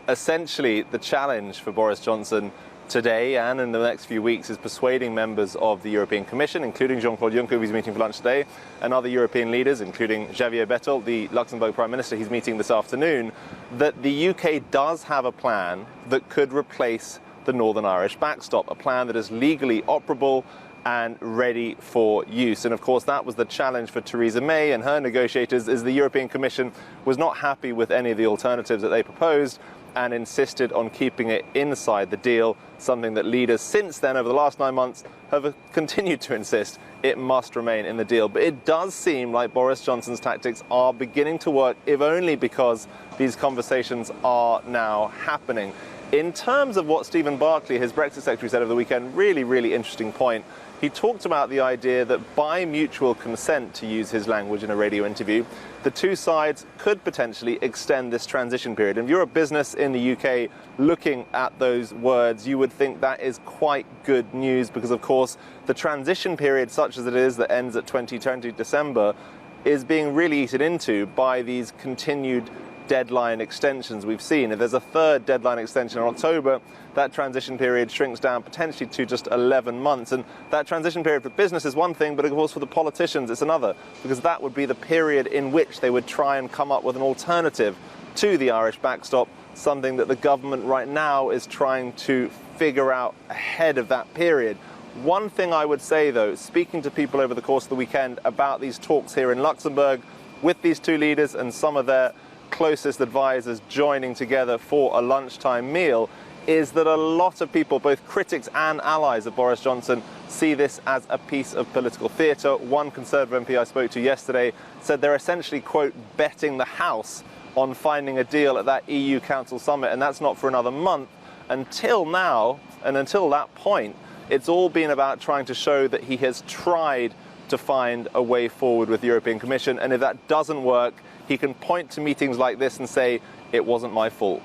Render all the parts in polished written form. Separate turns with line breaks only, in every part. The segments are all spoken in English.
essentially the challenge for Boris Johnson today and in the next few weeks is persuading members of the European Commission, including Jean-Claude Juncker, who he's meeting for lunch today, and other European leaders, including Xavier Bettel, the Luxembourg Prime Minister he's meeting this afternoon, that the UK does have a plan that could replace the Northern Irish backstop, a plan that is legally operable and ready for use. And of course, that was the challenge for Theresa May and her negotiators, is the European Commission was not happy with any of the alternatives that they proposed and insisted on keeping it inside the deal, something that leaders since then, over the last 9 months, have continued to insist it must remain in the deal. But it does seem like Boris Johnson's tactics are beginning to work, if only because these conversations are now happening. In terms of what Stephen Barclay, his Brexit secretary, said over the weekend, really interesting point. He talked about the idea that by mutual consent, to use his language in a radio interview, the two sides could potentially extend this transition period. And if you're a business in the UK looking at those words, you would think that is quite good news because, of course, the transition period, such as it is, that ends at 2020 December, is being really eaten into by these continued deadline extensions we've seen. If there's a third deadline extension in October, that transition period shrinks down potentially to just 11 months. And that transition period for business is one thing, but of course for the politicians it's another, because that would be the period in which they would try and come up with an alternative to the Irish backstop, something that the government right now is trying to figure out ahead of that period. One thing I would say, though, speaking to people over the course of the weekend about these talks here in Luxembourg with these two leaders and some of their closest advisors joining together for a lunchtime meal, is that a lot of people, both critics and allies of Boris Johnson, see this as a piece of political theatre. One Conservative MP I spoke to yesterday said they're essentially, quote, betting the house on finding a deal at that EU Council summit, and that's not for another month. Until now, and until that point, it's all been about trying to show that he has tried to find a way forward with the European Commission, and if that doesn't work, he can point to meetings like this and say, it wasn't my fault.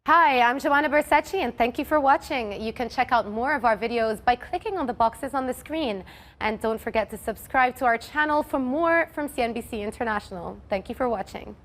Hi, I'm Joanna Bersecci, and thank you for watching. You can check out more of our videos by clicking on the boxes on the screen. And don't forget to subscribe to our channel for more from CNBC International. Thank you for watching.